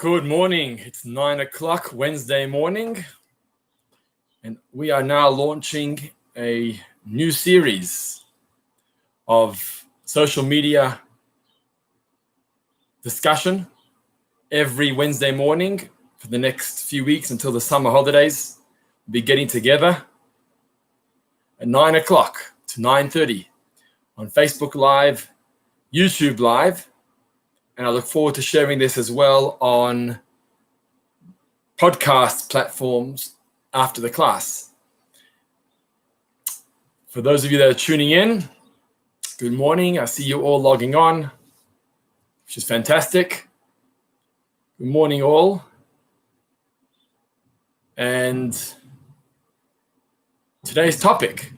Good morning. It's 9 o'clock Wednesday morning, and we are now launching a new series of social media discussion every Wednesday morning for the next few weeks until the summer holidays. We'll be getting together at 9 o'clock to 9:30 on Facebook Live, YouTube Live, and I look forward to sharing this as well on podcast platforms after the class. For those of you that are tuning in, good morning. I see you all logging on, which is fantastic. Good morning, all. And today's topic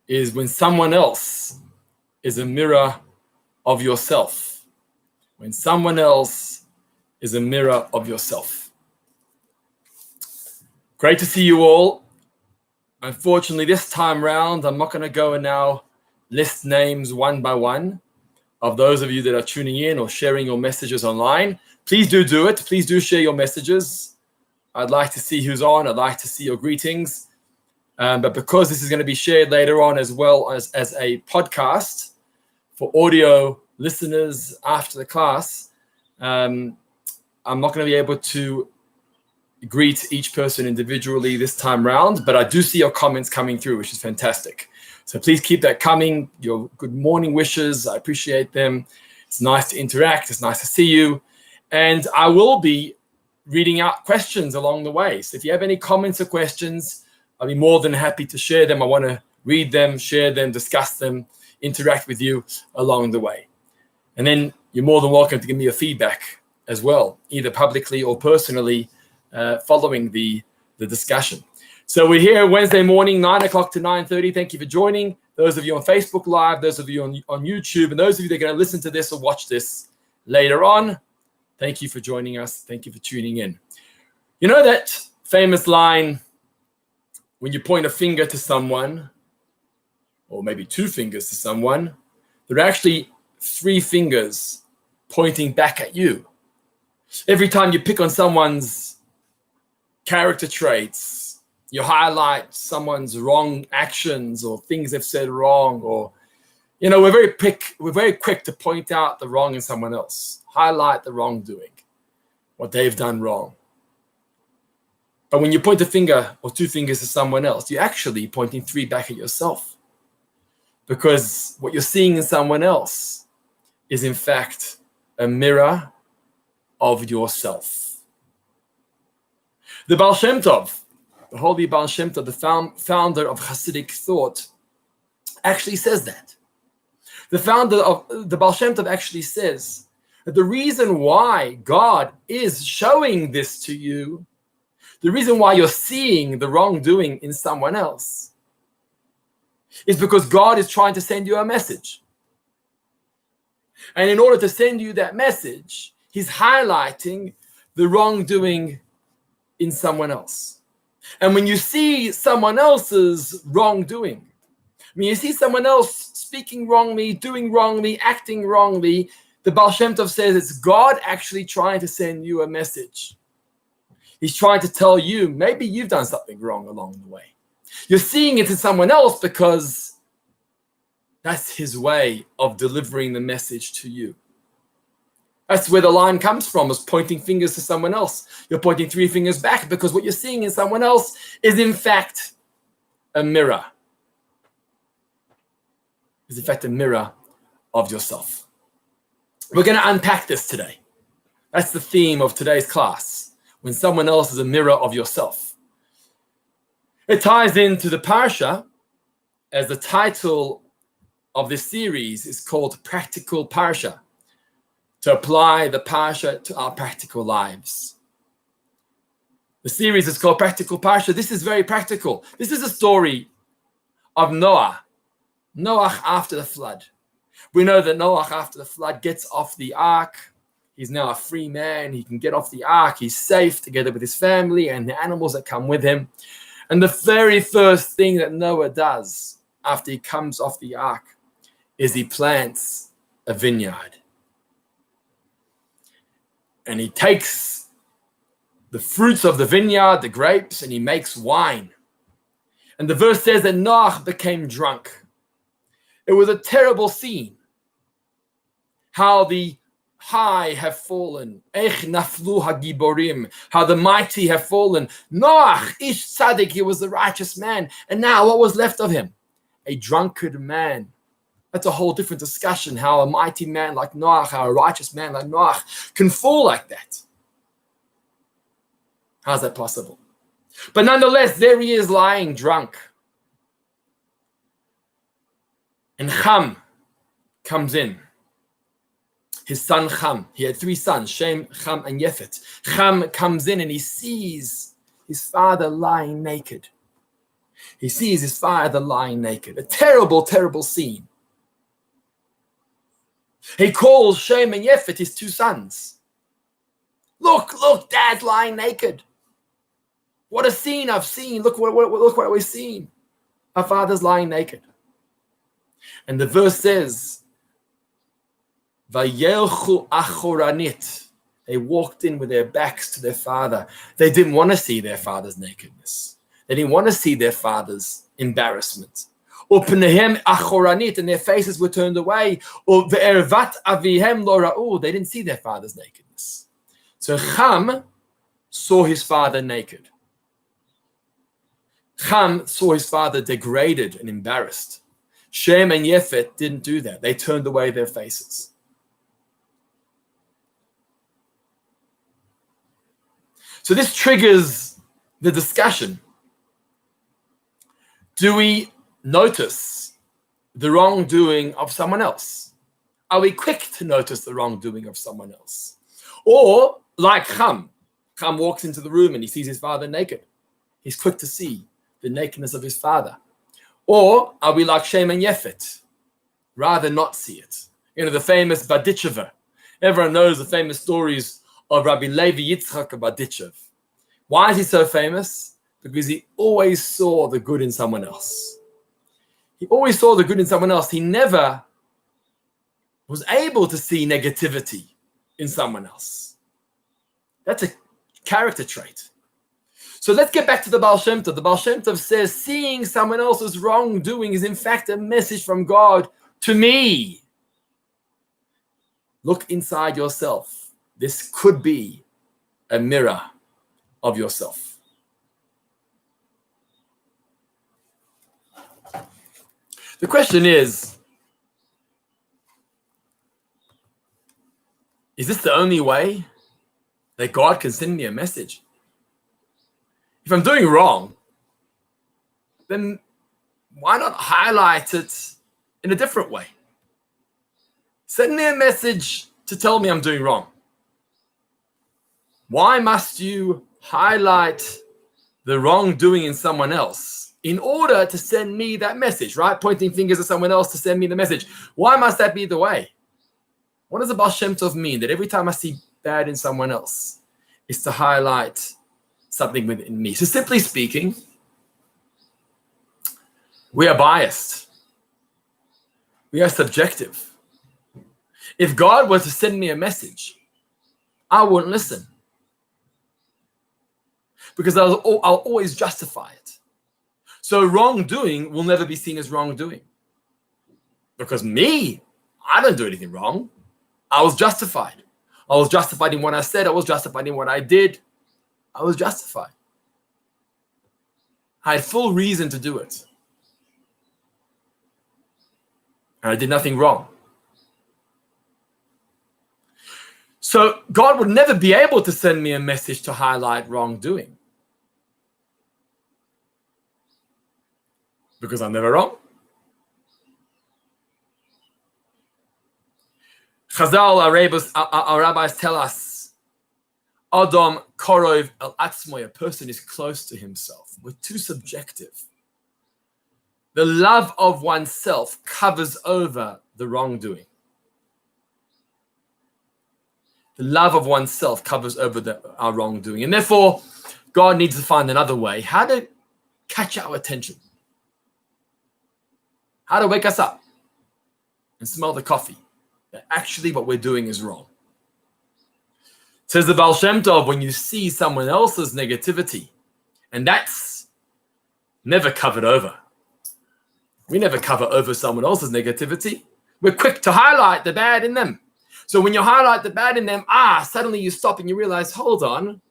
is when someone else is a mirror of yourself. When someone else is a mirror of yourself. Great to see you all. Unfortunately, this time round, I'm not going to go and now list names one by one of those of you that are tuning in or sharing your messages online. Please do it. Please do share your messages. I'd like to see who's on. I'd like to see your greetings. But because this is going to be shared later on as well as a podcast for audio listeners after the class, I'm not going to be able to greet each person individually this time round, but I do see your comments coming through, which is fantastic. So please keep that coming. Your good morning wishes, I appreciate them. It's nice to interact. It's nice to see you. And I will be reading out questions along the way. So if you have any comments or questions, I'll be more than happy to share them. I want to read them, share them, discuss them, interact with you along the way. And then you're more than welcome to give me your feedback as well, either publicly or personally, following the discussion. So we're here Wednesday morning, 9 o'clock to 9:30. Thank you for joining. Those of you on Facebook Live, those of you on YouTube, and those of you that are going to listen to this or watch this later on, thank you for joining us. Thank you for tuning in. You know that famous line, when you point a finger to someone, or maybe two fingers to someone, they're actually three fingers pointing back at you. Every time you pick on someone's character traits, you highlight someone's wrong actions or things they've said wrong, or we're very quick to point out the wrong in someone else, highlight the wrongdoing, what they've done wrong. But when you point a finger or two fingers to someone else, you're actually pointing three back at yourself, because what you're seeing in someone else is in fact a mirror of yourself. The Baal Shem Tov, the holy Baal Shem Tov, the founder of Hasidic thought, actually says that. The founder of the Baal Shem Tov actually says that the reason why God is showing this to you, the reason why you're seeing the wrongdoing in someone else, is because God is trying to send you a message. And in order to send you that message, he's highlighting the wrongdoing in someone else. And when you see someone else's wrongdoing, when you see someone else speaking wrongly, doing wrongly, acting wrongly, the Baal Shem Tov says it's God actually trying to send you a message. He's trying to tell you, maybe you've done something wrong along the way. You're seeing it in someone else because that's his way of delivering the message to you. That's where the line comes from, is pointing fingers to someone else. You're pointing three fingers back because what you're seeing in someone else is in fact a mirror. Is in fact a mirror of yourself. We're going to unpack this today. That's the theme of today's class. When someone else is a mirror of yourself. It ties into the Parsha, as the title of this series is called Practical Parsha, to apply the Parsha to our practical lives. The series is called Practical Parsha. This is very practical. This is a story of Noach after the flood. We know that Noach after the flood gets off the ark. He's now a free man. He can get off the ark. He's safe together with his family and the animals that come with him. And the very first thing that Noah does after he comes off the ark is he plants a vineyard. And he takes the fruits of the vineyard, the grapes, and he makes wine. And the verse says that Noach became drunk. It was a terrible scene. How the high have fallen. Ech naflu hagiborim. How the mighty have fallen. Noach, ish tzaddik, he was the righteous man. And now what was left of him? A drunkard man. That's a whole different discussion. How a mighty man like Noach, how a righteous man like Noach can fall like that. How's that possible? But nonetheless, there he is lying drunk. And Ham comes in. His son Ham. He had 3 sons, Shem, Ham, and Yefet. Ham comes in and he sees his father lying naked. He sees his father lying naked. A terrible, terrible scene. He calls Shem and Yefet, his 2 sons. Look, Dad's lying naked. What a scene I've seen. Look what we've seen. Our father's lying naked. And the verse says, Vayelchu achoranit. They walked in with their backs to their father. They didn't want to see their father's nakedness. They didn't want to see their father's embarrassment. Upnehem achoranit, and their faces were turned away. Or ve'ervat avihem lo ra'u. They didn't see their father's nakedness. So Ham saw his father naked. Ham saw his father degraded and embarrassed. Shem and Yefet didn't do that. They turned away their faces. So this triggers the discussion. Do we notice the wrongdoing of someone else? Are we quick to notice the wrongdoing of someone else? Or, like Ham walks into the room and he sees his father naked. He's quick to see the nakedness of his father. Or are we like Shem and Yefet? Rather not see it. You know, the famous Badichever. Everyone knows the famous stories of Rabbi Levi Yitzchak Badichev. Why is he so famous? Because he always saw the good in someone else. He always saw the good in someone else. He never was able to see negativity in someone else. That's a character trait. So let's get back to the Baal Shem Tov. The Baal Shem Tov says, seeing someone else's wrongdoing is in fact a message from God to me. Look inside yourself. This could be a mirror of yourself. The question is this the only way that God can send me a message? If I'm doing wrong, then why not highlight it in a different way? Send me a message to tell me I'm doing wrong. Why must you highlight the wrongdoing in someone else in order to send me that message, right? Pointing fingers at someone else to send me the message. Why must that be the way? What does the Baal Shem Tov mean? That every time I see bad in someone else, is to highlight something within me. So simply speaking, we are biased. We are subjective. If God were to send me a message, I wouldn't listen. Because I'll always justify it. So wrongdoing will never be seen as wrongdoing. Because I don't do anything wrong. I was justified. I was justified in what I said. I was justified in what I did. I was justified. I had full reason to do it. And I did nothing wrong. So God would never be able to send me a message to highlight wrongdoing. Because I'm never wrong. Chazal, our rabbis tell us, Adam korov el atzmoy, a person is close to himself. We're too subjective. The love of oneself covers over the wrongdoing. The love of oneself covers over our wrongdoing. And therefore, God needs to find another way. How to catch our attention. How to wake us up and smell the coffee. That actually what we're doing is wrong. Says the Baal Shem Tov, when you see someone else's negativity, and that's never covered over. We never cover over someone else's negativity. We're quick to highlight the bad in them. So when you highlight the bad in them, suddenly you stop and you realize, hold on,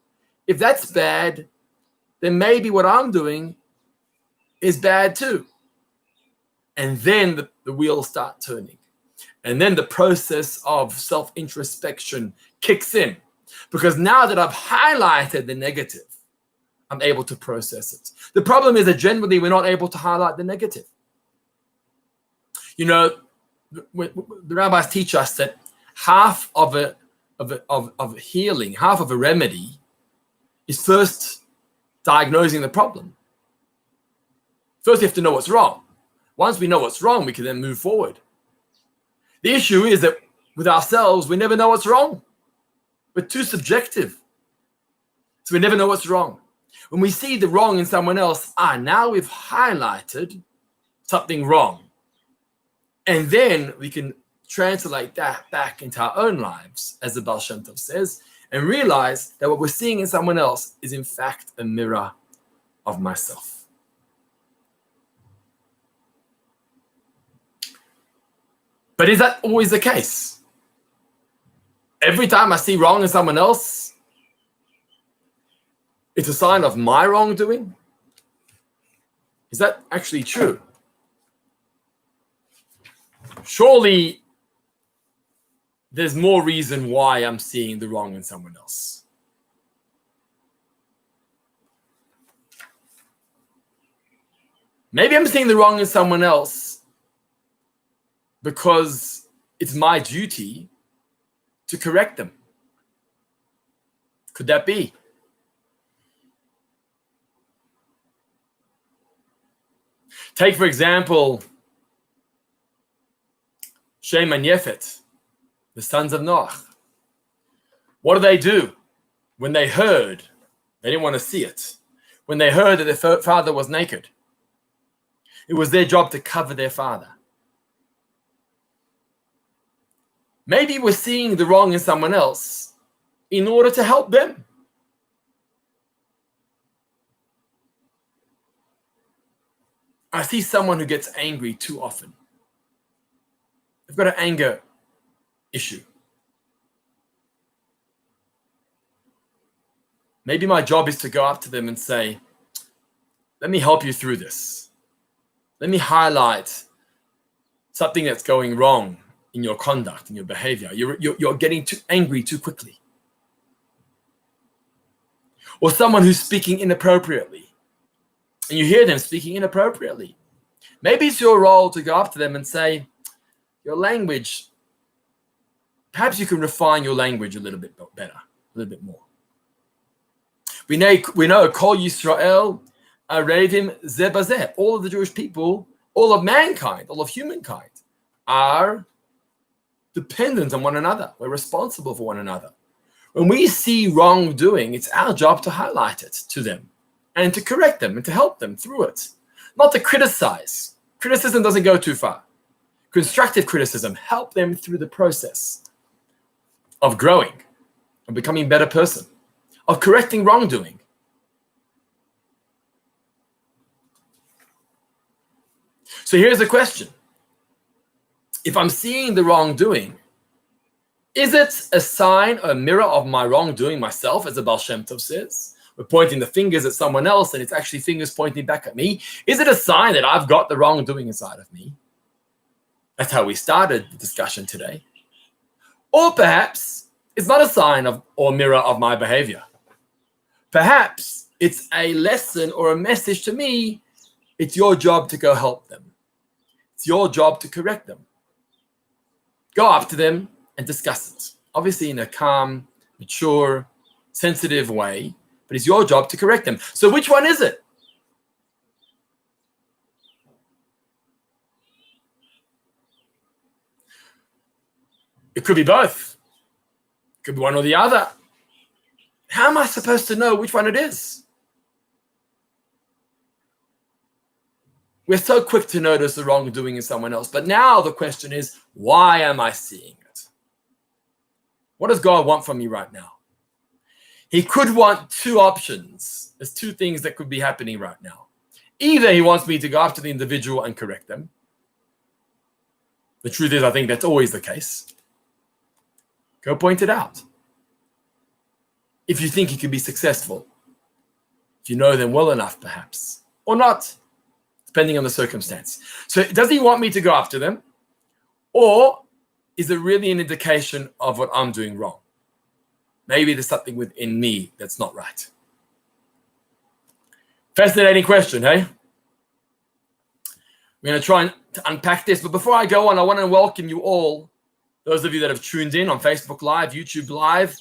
if that's bad, then maybe what I'm doing is bad too. And then the wheels start turning. And then the process of self-introspection kicks in. Because now that I've highlighted the negative, I'm able to process it. The problem is that generally we're not able to highlight the negative. You know, the rabbis teach us that half of healing, half of a remedy is first diagnosing the problem. First, you have to know what's wrong. Once we know what's wrong, we can then move forward. The issue is that with ourselves, we never know what's wrong. We're too subjective. So we never know what's wrong. When we see the wrong in someone else, now we've highlighted something wrong. And then we can translate that back into our own lives, as the Baal Shem Tov says, and realize that what we're seeing in someone else is in fact a mirror of myself. But is that always the case? Every time I see wrong in someone else, it's a sign of my wrongdoing? Is that actually true? Surely there's more reason why I'm seeing the wrong in someone else. Maybe I'm seeing the wrong in someone else because it's my duty to correct them. Could that be? Take, for example, Shem and Yefet, the sons of Noach. What do? When they heard, they didn't want to see it. When they heard that their father was naked, it was their job to cover their father. Maybe we're seeing the wrong in someone else in order to help them. I see someone who gets angry too often. They've got an anger issue. Maybe my job is to go up to them and say, let me help you through this. Let me highlight something that's going wrong in your conduct, in your behavior. You're getting too angry too quickly. Or someone who's speaking inappropriately, and you hear them speaking inappropriately. Maybe it's your role to go up to them and say, your language, perhaps you can refine your language a little bit better, a little bit more. We know Kol Yisrael, Arevim Zeh Bazeh. All of the Jewish people, all of mankind, all of humankind are dependent on one another. We're responsible for one another. When we see wrongdoing, it's our job to highlight it to them and to correct them and to help them through it, not to criticize. Criticism doesn't go too far. Constructive criticism, help them through the process of growing, of becoming a better person, of correcting wrongdoing. So here's the question. If I'm seeing the wrongdoing, is it a sign, a mirror of my wrongdoing myself, as the Baal Shem Tov says? We're pointing the fingers at someone else and it's actually fingers pointing back at me. Is it a sign that I've got the wrongdoing inside of me? That's how we started the discussion today. Or perhaps it's not a sign of or mirror of my behavior. Perhaps it's a lesson or a message to me. It's your job to go help them. It's your job to correct them. Go up to them and discuss it. Obviously in a calm, mature, sensitive way, but it's your job to correct them. So which one is it? It could be both. It could be one or the other. How am I supposed to know which one it is? We're so quick to notice the wrongdoing in someone else. But now the question is, why am I seeing it? What does God want from me right now? He could want two options. There's two things that could be happening right now. Either he wants me to go after the individual and correct them. The truth is, I think that's always the case. Go point it out. If you think you can be successful, if you know them well enough, perhaps, or not, depending on the circumstance. So does he want me to go after them? Or is it really an indication of what I'm doing wrong? Maybe there's something within me that's not right. Fascinating question, hey? We're going to try to unpack this. But before I go on, I want to welcome you all, those of you that have tuned in on Facebook Live, YouTube Live,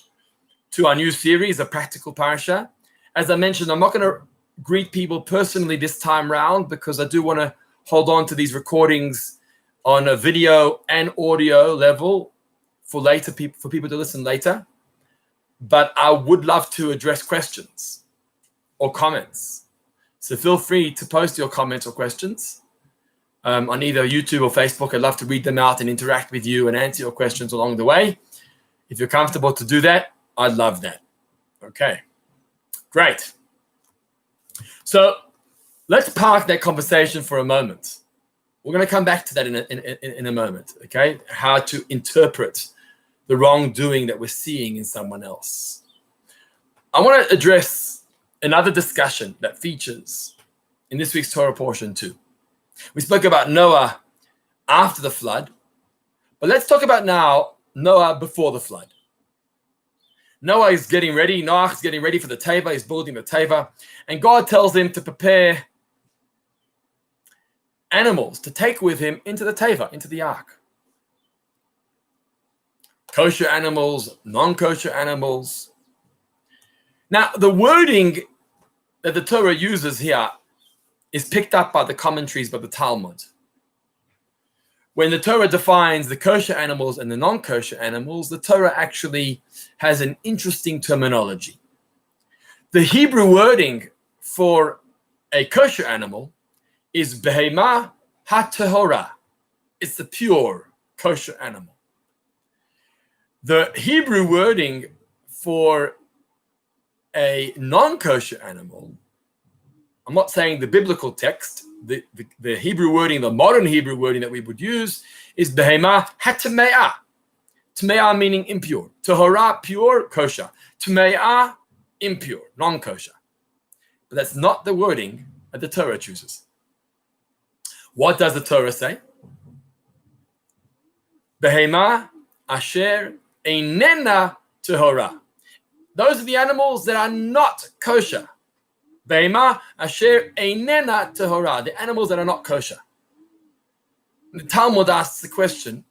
to our new series, A Practical Parsha. As I mentioned, I'm not going to greet people personally this time round because I do want to hold on to these recordings on a video and audio level for people to listen later. But I would love to address questions or comments. So feel free to post your comments or questions on either YouTube or Facebook. I'd love to read them out and interact with you and answer your questions along the way. If you're comfortable to do that, I'd love that. Okay, great. So let's park that conversation for a moment. We're going to come back to that in a moment, okay? How to interpret the wrongdoing that we're seeing in someone else. I want to address another discussion that features in this week's Torah portion too. We spoke about Noah after the flood, but let's talk about now Noah before the flood. Noah is getting ready. Noach is getting ready for the teva. He's building the teva, and God tells him to prepare animals to take with him into the teva, into the ark. Kosher animals, non-kosher animals. Now, the wording that the Torah uses here is picked up by the commentaries by the Talmud. When the Torah defines the kosher animals and the non-kosher animals, the Torah actually has an interesting terminology. The Hebrew wording for a kosher animal is behema ha-tehora. It's the pure kosher animal. The Hebrew wording for a non-kosher animal, I'm not saying the biblical text, the Hebrew wording, the modern Hebrew wording that we would use is behema ha-tame'ah. Tame'ah meaning impure. Tehora, pure, kosher. Tame'ah, impure, non-kosher. But that's not the wording that the Torah chooses. What does the Torah say? Behema asher einena tehora. Those are the animals that are not kosher. Behema asher einena tehora. The animals that are not kosher. The Talmud asks the question,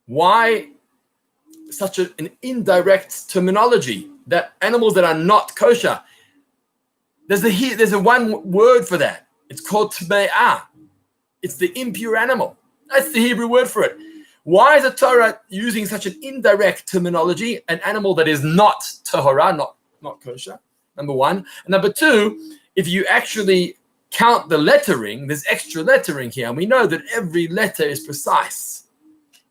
why such an indirect terminology that animals that are not kosher? There's a one word for that. It's called tme'ah. It's the impure animal. That's the Hebrew word for it. Why is the Torah using such an indirect terminology? An animal that is not tahora, not kosher, number one. And number two, if you actually count the lettering, there's extra lettering here. And we know that every letter is precise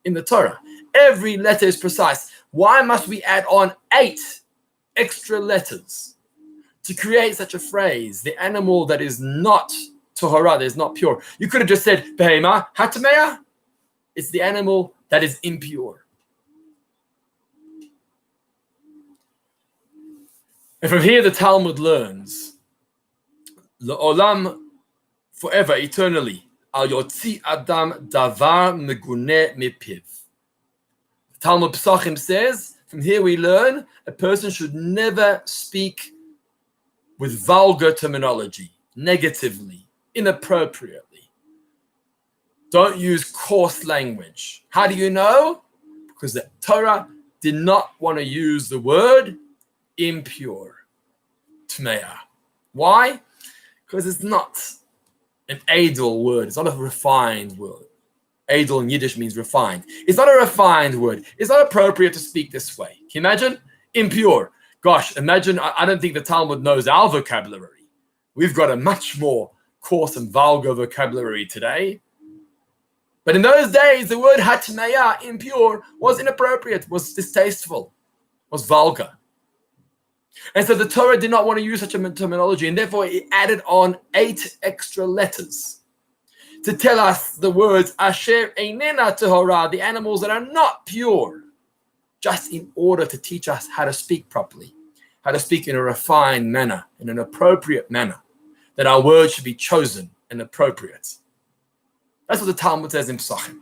in the Torah. Every letter is precise. Why must we add on 8 extra letters to create such a phrase? The animal that is not tahora, that is not pure. You could have just said, behema ha-tame'ah. It's the animal that is impure. And from here, the Talmud learns, Le'olam, forever, eternally, al yotzi adam davar meguneh mipiv. Talmud Pesachim says, from here we learn, a person should never speak with vulgar terminology, negatively, inappropriately. Don't use coarse language. How do you know? Because the Torah did not want to use the word impure, tme'ah. Why? Because it's not an edel word. It's not a refined word. Edel in Yiddish means refined. It's not a refined word. It's not appropriate to speak this way. Can you imagine? Impure. Gosh, imagine, I don't think the Talmud knows our vocabulary. We've got a much more coarse and vulgar vocabulary today. But in those days, the word hatme'ah, impure, was inappropriate, was distasteful. was vulgar. And so the Torah did not want to use such a terminology, and therefore it added on 8 extra letters to tell us the words asher einena tehora, the animals that are not pure, just in order to teach us how to speak properly, how to speak in a refined manner, in an appropriate manner, that our words should be chosen and appropriate. That's what the Talmud says in Pesachim.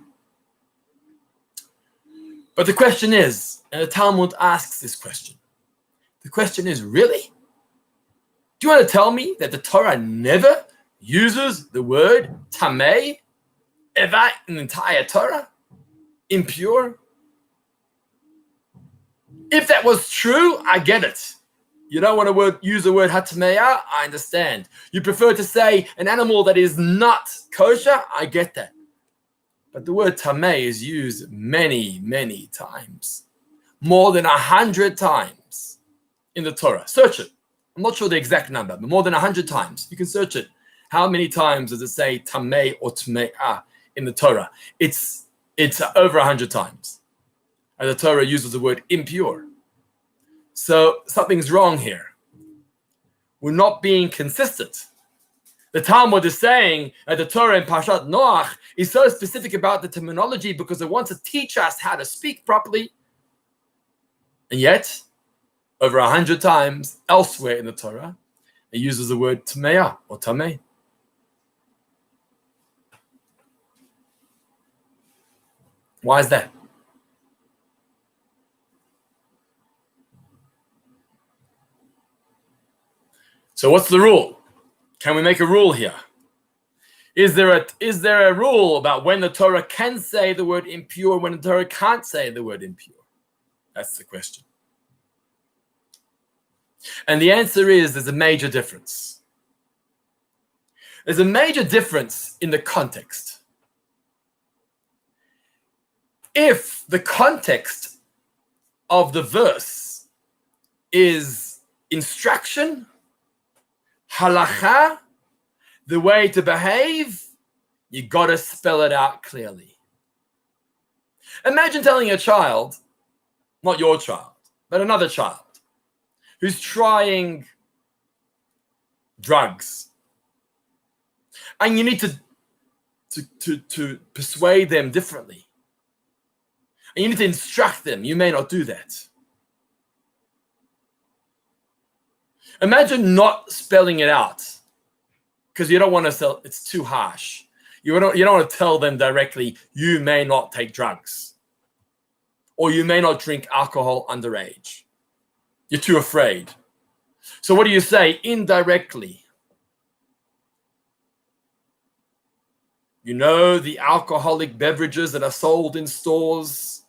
But the question is, and the Talmud asks this question, the question is, really? Do you want to tell me that the Torah never uses the word tamei ever in the entire Torah? Impure? If that was true, I get it. You don't want to use the word hatameya, I understand. You prefer to say an animal that is not kosher, I get that. But the word tamei is used many, many times. More than 100 times in the Torah. Search it. I'm not sure the exact number, but more than 100 times. You can search it. How many times does it say tamei or tme'ah in the Torah? It's over 100 times. And the Torah uses the word impure. So something's wrong here. We're not being consistent. The Talmud is saying that the Torah in Parshat Noach is so specific about the terminology because it wants to teach us how to speak properly. And yet, over 100 times elsewhere in the Torah, it uses the word tme'ah or tamei. Why is that? So what's the rule? Can we make a rule here? Is there a rule about when the Torah can say the word impure, when the Torah can't say the word impure? That's the question. And the answer is there's a major difference. There's a major difference in the context. If the context of the verse is instruction, halacha, the way to behave, you got to spell it out clearly. Imagine telling a child, not your child, but another child, who's trying drugs, and you need to persuade them differently, and you need to instruct them. You may not do that. Imagine not spelling it out because you don't want to sell. It's too harsh. You don't want to tell them directly, you may not take drugs or you may not drink alcohol underage. You're too afraid. So what do you say? Indirectly. You know, the alcoholic beverages that are sold in stores,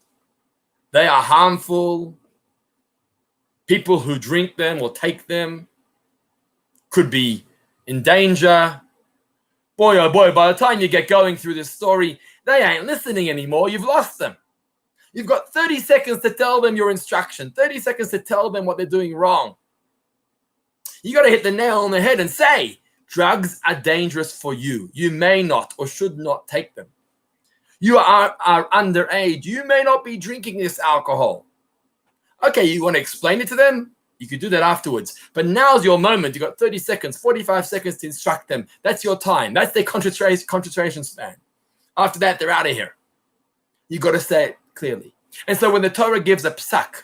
they are harmful. People who drink them or take them could be in danger. Boy, oh boy, by the time you get going through this story, they ain't listening anymore. You've lost them. You've got 30 seconds to tell them your instruction, 30 seconds to tell them what they're doing wrong. You got to hit the nail on the head and say, drugs are dangerous for you. You may not or should not take them. You are underage. You may not be drinking this alcohol. Okay, you want to explain it to them? You could do that afterwards. But now's your moment. You've got 30 seconds, 45 seconds to instruct them. That's your time. That's their concentration span. After that, they're out of here. You got to say it clearly. And so when the Torah gives a psak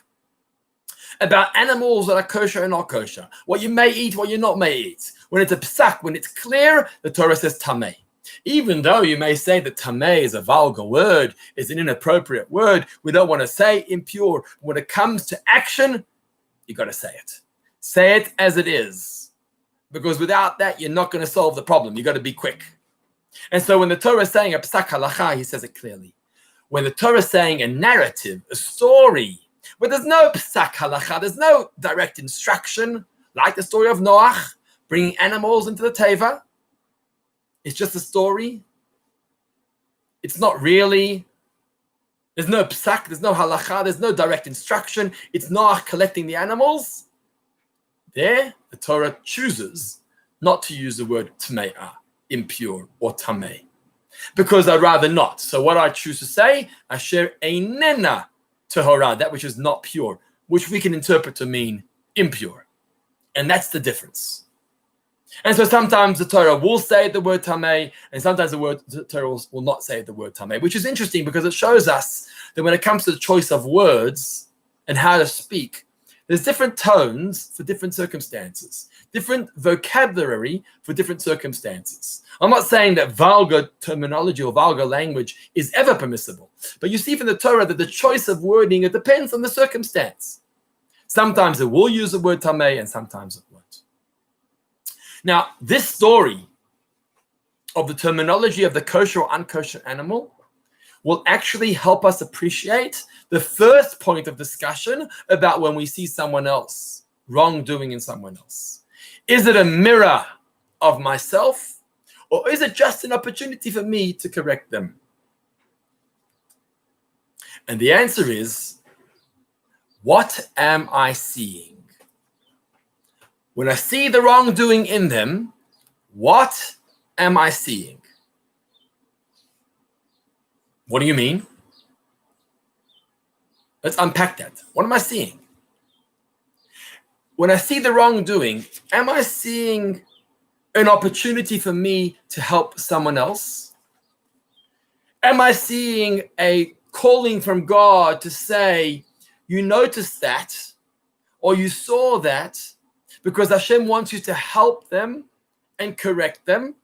about animals that are kosher and not kosher, what you may eat, what you not may eat, when it's a psak, when it's clear, the Torah says tamei. Even though you may say that tamei is a vulgar word, is an inappropriate word, we don't want to say impure. When it comes to action, you got to say it. Say it as it is. Because without that, you're not going to solve the problem. You got to be quick. And so when the Torah is saying a psak halacha, he says it clearly. When the Torah is saying a narrative, a story, where there's no psak halacha, there's no direct instruction, like the story of Noach, bringing animals into the teva, it's just a story. It's not really. There's no psak, there's no halacha, there's no direct instruction. It's Noach collecting the animals. There, the Torah chooses not to use the word tme'ah, impure, or tamei, because I'd rather not. So what I choose to say, asher einena tehora, that which is not pure. which we can interpret to mean impure. And that's the difference. And so sometimes the Torah will say the word tamei, and sometimes the Torah will not say the word tamei, which is interesting because it shows us that when it comes to the choice of words and how to speak, there's different tones for different circumstances, different vocabulary for different circumstances. I'm not saying that vulgar terminology or vulgar language is ever permissible, but you see from the Torah that the choice of wording, it depends on the circumstance. Sometimes it will use the word tamei and sometimes it won't. Now, this story of the terminology of the kosher or unkosher animal will actually help us appreciate the first point of discussion about when we see someone else, wrongdoing in someone else. Is it a mirror of myself, or is it just an opportunity for me to correct them? And the answer is, what am I seeing? When I see the wrongdoing in them, what am I seeing? What do you mean? Let's unpack that. What am I seeing? When I see the wrongdoing, am I seeing an opportunity for me to help someone else? Am I seeing a calling from God to say, you noticed that, or you saw that, because Hashem wants you to help them and correct them?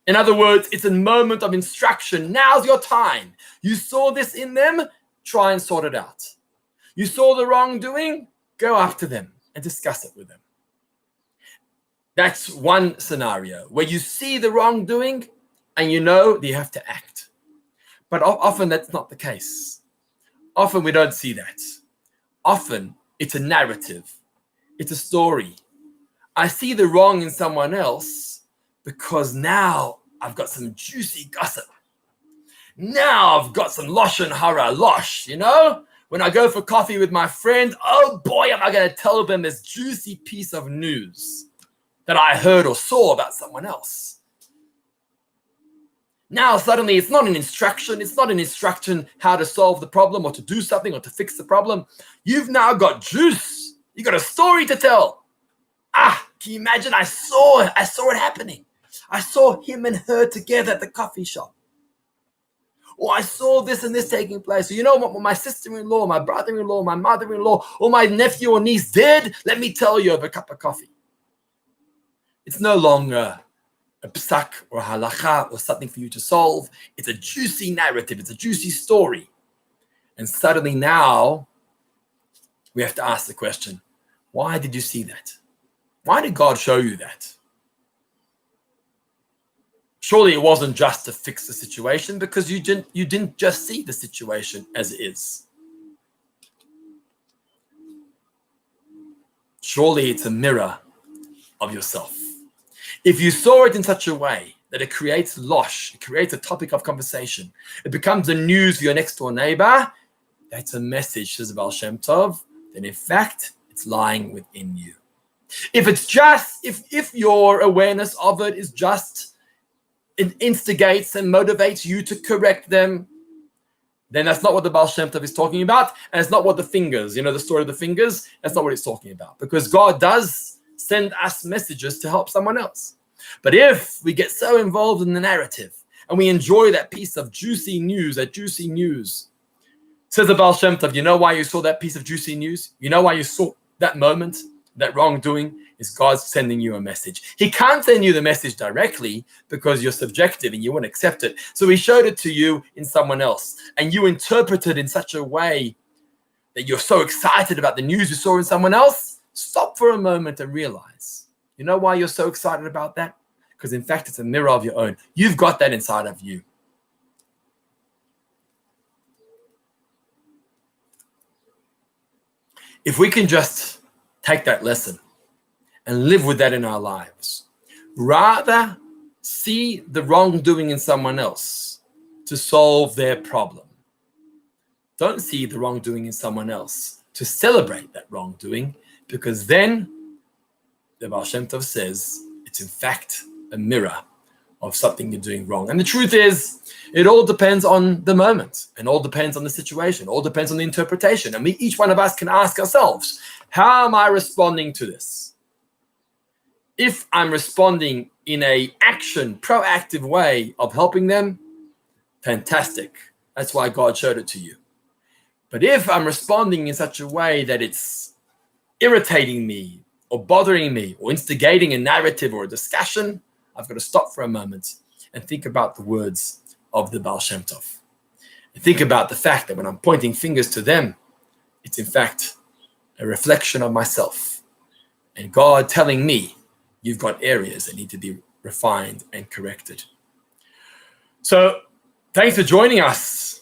In other words, it's a moment of instruction. Now's your time. You saw this in them, try and sort it out. You saw the wrongdoing, go after them and discuss it with them. That's one scenario where you see the wrongdoing and you know that you have to act. But often that's not the case. Often we don't see that. Often it's a narrative. It's a story. I see the wrong in someone else because now I've got some juicy gossip. Now I've got some lashon hara, losh, you know? When I go for coffee with my friend, oh boy, am I going to tell them this juicy piece of news that I heard or saw about someone else. Now suddenly it's not an instruction how to solve the problem or to do something or to fix the problem. You've now got juice. You got a story to tell. Can you imagine? I saw it happening. I saw him and her together at the coffee shop. Or I saw this and this taking place. So you know what my sister-in-law, my brother-in-law, my mother-in-law, or my nephew or niece did? Let me tell you over a cup of coffee. It's no longer a psak or a halacha or something for you to solve. It's a juicy narrative. It's a juicy story. And suddenly now we have to ask the question, why did you see that? Why did God show you that? Surely it wasn't just to fix the situation, because you didn't just see the situation as it is. Surely it's a mirror of yourself. If you saw it in such a way that it creates losh, it creates a topic of conversation, it becomes the news for your next door neighbor, that's a message, says Baal Shem Tov, then in fact, it's lying within you. If your awareness of it is just, it instigates and motivates you to correct them, then that's not what the Baal Shem Tov is talking about, and it's not what the fingers, the story of the fingers, that's not what it's talking about, because God does send us messages to help someone else. But if we get so involved in the narrative and we enjoy that piece of juicy news, says the Baal Shem Tov, you know why you saw that piece of juicy news? You know why you saw that moment, that wrongdoing? Is God sending you a message. He can't send you the message directly because you're subjective and you won't accept it. So he showed it to you in someone else, and you interpret it in such a way that you're so excited about the news you saw in someone else. Stop for a moment and realize, you know why you're so excited about that? Because in fact, it's a mirror of your own. You've got that inside of you. If we can just take that lesson and live with that in our lives, rather see the wrongdoing in someone else to solve their problem. Don't see the wrongdoing in someone else to celebrate that wrongdoing, because then the Baal Shem Tov says it's in fact a mirror of something you're doing wrong. And the truth is, it all depends on the moment, and all depends on the situation, all depends on the interpretation. And each one of us can ask ourselves, how am I responding to this? If I'm responding in a proactive way of helping them, fantastic. That's why God showed it to you. But if I'm responding in such a way that it's irritating me or bothering me or instigating a narrative or a discussion, I've got to stop for a moment and think about the words of the Baal Shem Tov. And think about the fact that when I'm pointing fingers to them, it's in fact a reflection of myself. And God telling me, you've got areas that need to be refined and corrected. So thanks for joining us.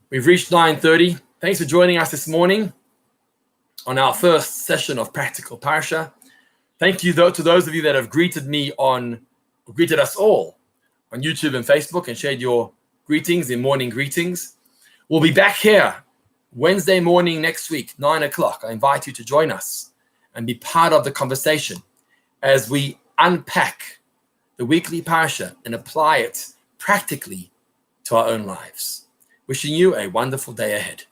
We've reached 9:30. Thanks for joining us this morning on our first session of Practical Parsha. Thank you to those of you that have greeted us all on YouTube and Facebook and shared your greetings in morning greetings. We'll be back here Wednesday morning next week, 9 o'clock. I invite you to join us and be part of the conversation as we unpack the weekly Parsha and apply it practically to our own lives. Wishing you a wonderful day ahead.